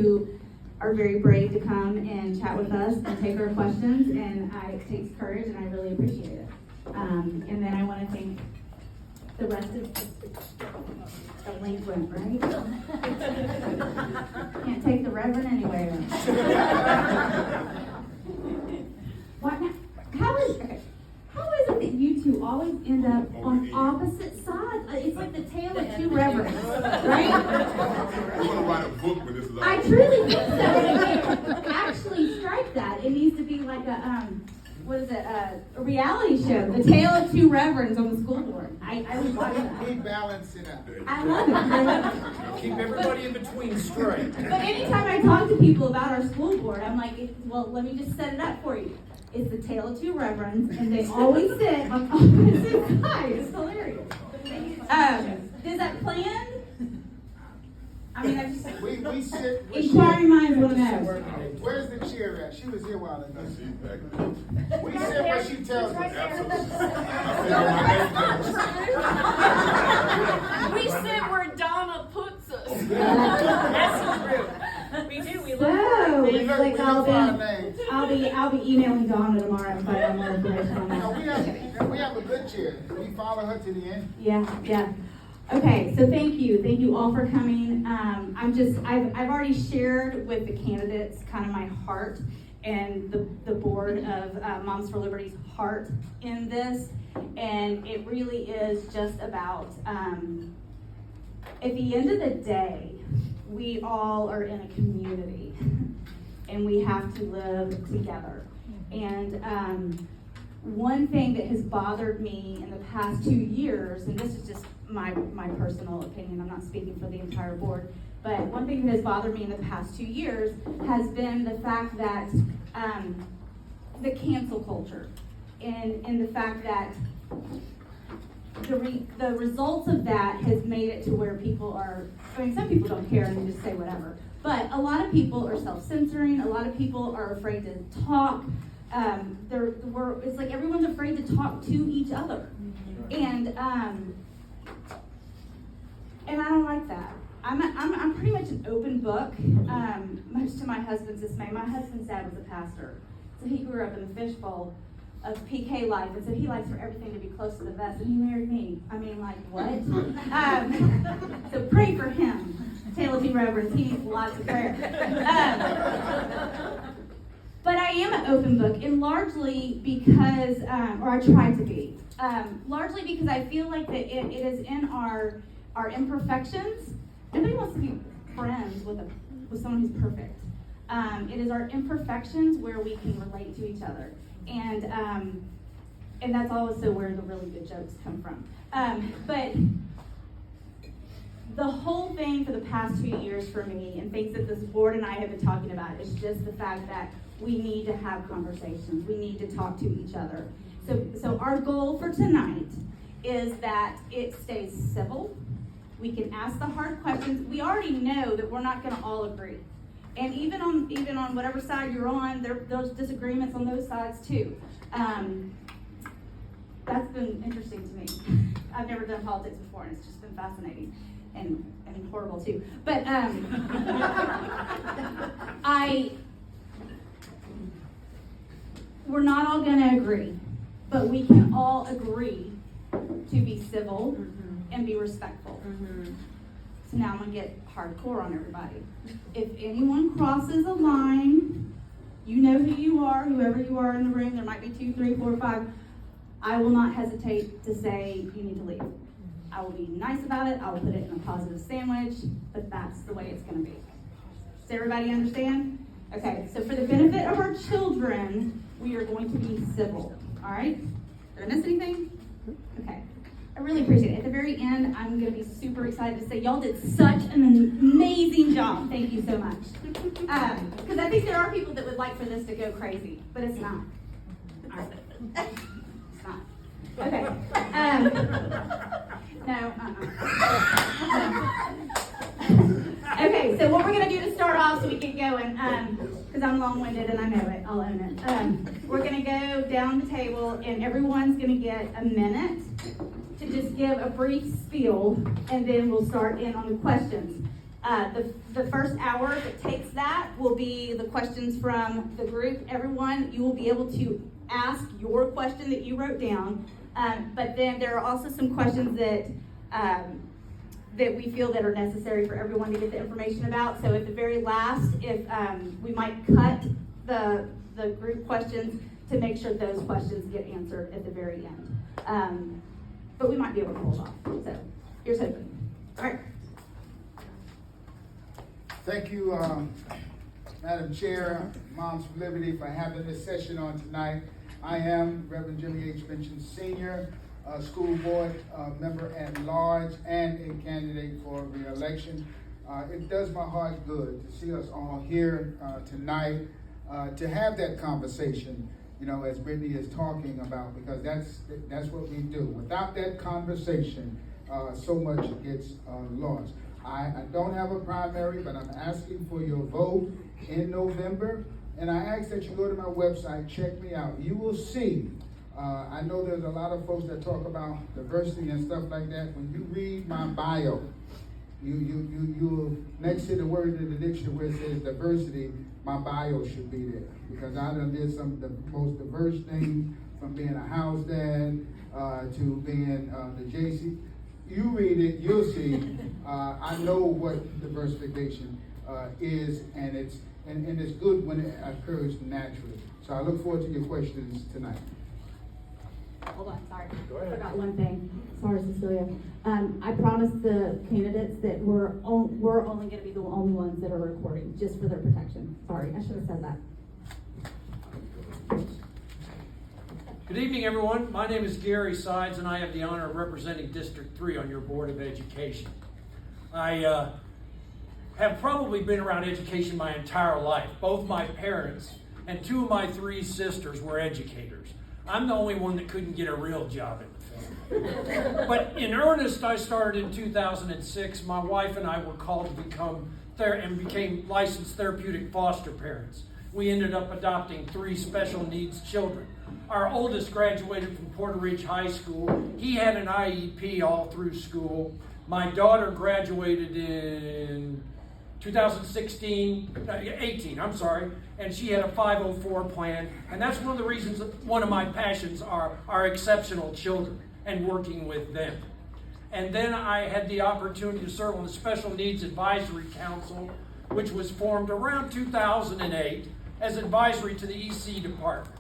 who are very brave to come and chat with us and take our questions, and it takes courage, and I really appreciate it. And then I want to thank the rest of the delinquent, right? Can't take the Reverend anywhere. What now? How is it that you two always end up on opposite sides? It's like the tale of two reverends, right? I want to write a book when this is all. I truly think so. Actually, strike that. It needs to be like a a reality show, the tale of two reverends on the school board. I would watch that. We balance it out. I love it. Keep everybody in between straight. But anytime I talk to people about our school board, I'm like, well, let me just set it up for you. It's the tale of two reverends, and they always sit on opposite sides. It's hilarious. Is that planned? I mean, I just We sit. inquiring minds want to know. Where's the chair at? She was here a while ago. She's back there. We sit where she tells us. Absolutely. We sit where Donna puts us. That's true. We do. We look We for look things. for our names. I'll be emailing Donna tomorrow and find out more information on No, that. we have a good chair. We follow her to the end. Yeah. Okay, so thank you all for coming. I've already shared with the candidates kind of my heart and the board of Moms for Liberty's heart in this, and it really is just about, at the end of the day, we all are in a community, and we have to live together. And one thing that has bothered me in the past 2 years, and this is just my personal opinion, I'm not speaking for the entire board, but one thing that has bothered me in the past 2 years has been the fact that the cancel culture, and the fact that the results of that has made it to where people are, I mean, some people don't care and they just say whatever, but a lot of people are self-censoring, a lot of people are afraid to talk. It's like everyone's afraid to talk to each other, and I don't like that. I'm pretty much an open book, much to my husband's dismay. My husband's dad was a pastor, so he grew up in the fishbowl of PK life, and so he likes for everything to be close to the vest, and he married me. I mean, like, what? So pray for him. Tale of two reverends, he needs lots of prayer. But I am an open book, and largely because, or I try to be, largely because I feel like that it is in our imperfections. Nobody wants to be friends with someone who's perfect. It is our imperfections where we can relate to each other, and that's also where the really good jokes come from. But the whole thing for the past 2 years for me, and things that this board and I have been talking about, is just the fact that we need to have conversations. We need to talk to each other. So our goal for tonight is that it stays civil. We can ask the hard questions. We already know that we're not going to all agree. And even on whatever side you're on, there's disagreements on those sides too. That's been interesting to me. I've never done politics before, and it's just been fascinating and horrible too. But we're not all going to agree, but we can all agree to be civil and be respectful. So now I'm going to get hardcore on everybody. If anyone crosses a line, you know who you are, whoever you are in the room, there might be 2, 3, 4, 5, I will not hesitate to say you need to leave. I will be nice about it, I will put it in a positive sandwich, but that's the way it's going to be. Does everybody understand? Okay, so for the benefit of our children, we are going to be civil, all right? Did I miss anything? Okay. I really appreciate it. At the very end, I'm going to be super excited to say y'all did such an amazing job. Thank you so much. Because I think there are people that would like for this to go crazy, but it's not. All right. It's not. Okay. No. Okay, so what we're going to do to start off so we get going, because I'm long-winded and I know it, I'll own it. We're going to go down the table and everyone's going to get a minute to just give a brief spiel, and then we'll start in on the questions. The first hour that takes that will be the questions from the group. Everyone, you will be able to ask your question that you wrote down, but then there are also some questions that we feel that are necessary for everyone to get the information about. So at the very last, if we might cut the group questions to make sure those questions get answered at the very end. But we might be able to hold off. So here's hoping. All right. Thank you, Madam Chair, Moms for Liberty, for having this session on tonight. I am Reverend Jimmy H. Benson Sr., school board member at large and a candidate for re-election. It does my heart good to see us all here tonight to have that conversation, you know, as Brittany is talking about, because that's what we do. Without that conversation, so much gets lost. I don't have a primary, but I'm asking for your vote in November, and I ask that you go to my website, check me out. You will see. I know there's a lot of folks that talk about diversity and stuff like that. When you read my bio, you next to the word in the dictionary where it says diversity, my bio should be there, because I done did some of the most diverse things, from being a house dad to being the JC. You read it, you'll see. I know what diversification is, and it's good when it occurs naturally. So I look forward to your questions tonight. Hold on, sorry. Go ahead. I forgot one thing. Sorry, Cecilia. I promised the candidates that we're only going to be the only ones that are recording, just for their protection. Sorry, I should have said that. Good evening, everyone. My name is Gary Sides, and I have the honor of representing District 3 on your Board of Education. I have probably been around education my entire life. Both my parents and 2 of my 3 sisters were educators. I'm the only one that couldn't get a real job in the family. But in earnest, I started in 2006. My wife and I were called to became licensed therapeutic foster parents. We ended up adopting 3 special needs children. Our oldest graduated from Porter Ridge High School. He had an IEP all through school. My daughter graduated in 18, and she had a 504 plan, and that's one of the reasons, one of my passions are exceptional children and working with them. And then I had the opportunity to serve on the Special Needs Advisory Council, which was formed around 2008 as advisory to the EC department.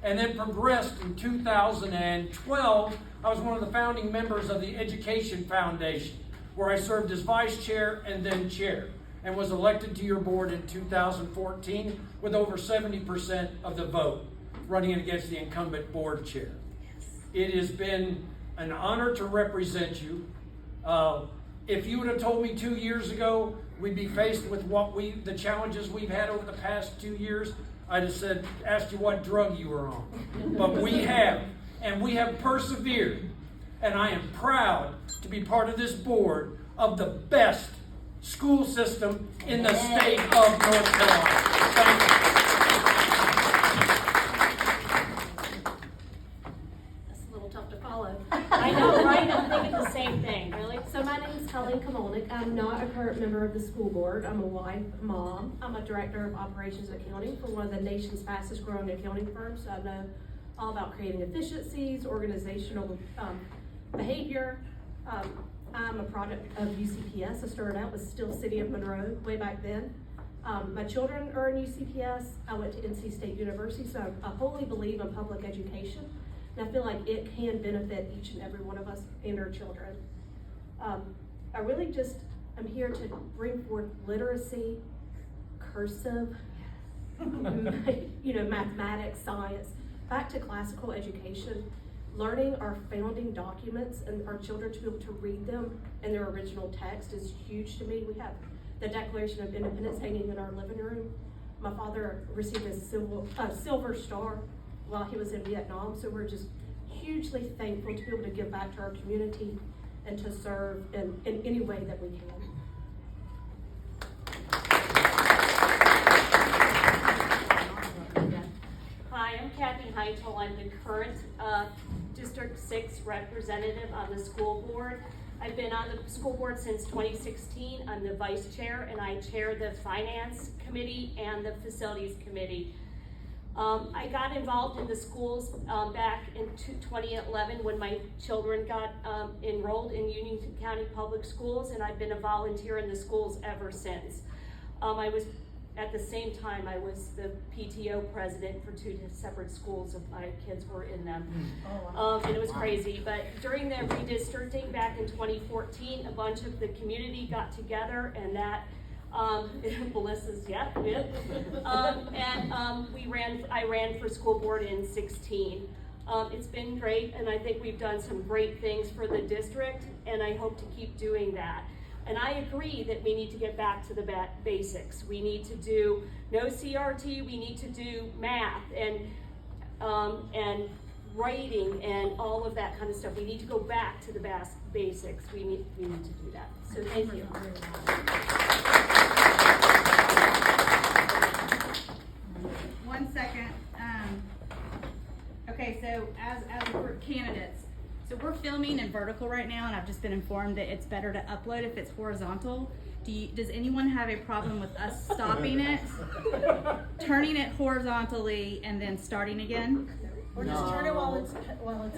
And then progressed in 2012, I was one of the founding members of the Education Foundation, where I served as vice chair and then chair, and was elected to your board in 2014 with over 70% of the vote, running against the incumbent board chair. It has been an honor to represent you. If you would have told me 2 years ago we'd be faced with the challenges we've had over the past 2 years, I'd have asked you what drug you were on. But we have, and we have persevered. And I am proud to be part of this board of the best school system in the state of North Carolina. Thank you. That's a little tough to follow. I know, right? I'm thinking the same thing. Really? So my name is Colleen Kamolnik. I'm not a current member of the school board. I'm a wife, mom. I'm a director of operations and accounting for one of the nation's fastest growing accounting firms. So I know all about creating efficiencies, organizational behavior. I'm a product of UCPS. I started out with Steel City of Monroe way back then. My children are in UCPS. I went to NC State University, so I wholly believe in public education, and I feel like it can benefit each and every one of us and our children. I really just am here to bring forth literacy, cursive, mathematics, science, back to classical education. Learning our founding documents and our children to be able to read them in their original text is huge to me. We have the Declaration of Independence hanging in our living room. My father received a Silver Star while he was in Vietnam, so we're just hugely thankful to be able to give back to our community and to serve in any way that we can. Hi, I'm Kathy Heitel. I'm the current District 6 representative on the school board. I've been on the school board since 2016. I'm the vice chair, and I chair the finance committee and the facilities committee. I got involved in the schools back in 2011 when my children got enrolled in Union County Public Schools, and I've been a volunteer in the schools ever since. At the same time, I was the PTO president for 2 separate schools if my kids were in them. And it was crazy, but during the redistricting back in 2014, a bunch of the community got together, and that Melissa's, I ran for school board in 16. It's been great, and I think we've done some great things for the district, and I hope to keep doing that. And I agree that we need to get back to the basics. We need to do no CRT, we need to do math and writing and all of that kind of stuff. We need to go back to the basics. We need to do that. So thank you. One second. Okay, so as for candidates, so we're filming in vertical right now, and I've just been informed that it's better to upload if it's horizontal. Does anyone have a problem with us stopping it, turning it horizontally, and then starting again? Or just turn it while it's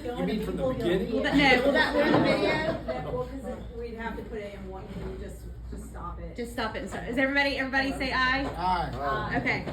going. You mean from the People go, beginning? yeah. Will that ruin the video? Well, because we'd have to put it in one, can you just stop it? Just stop it and start. Is everybody say aye? Aye. Okay.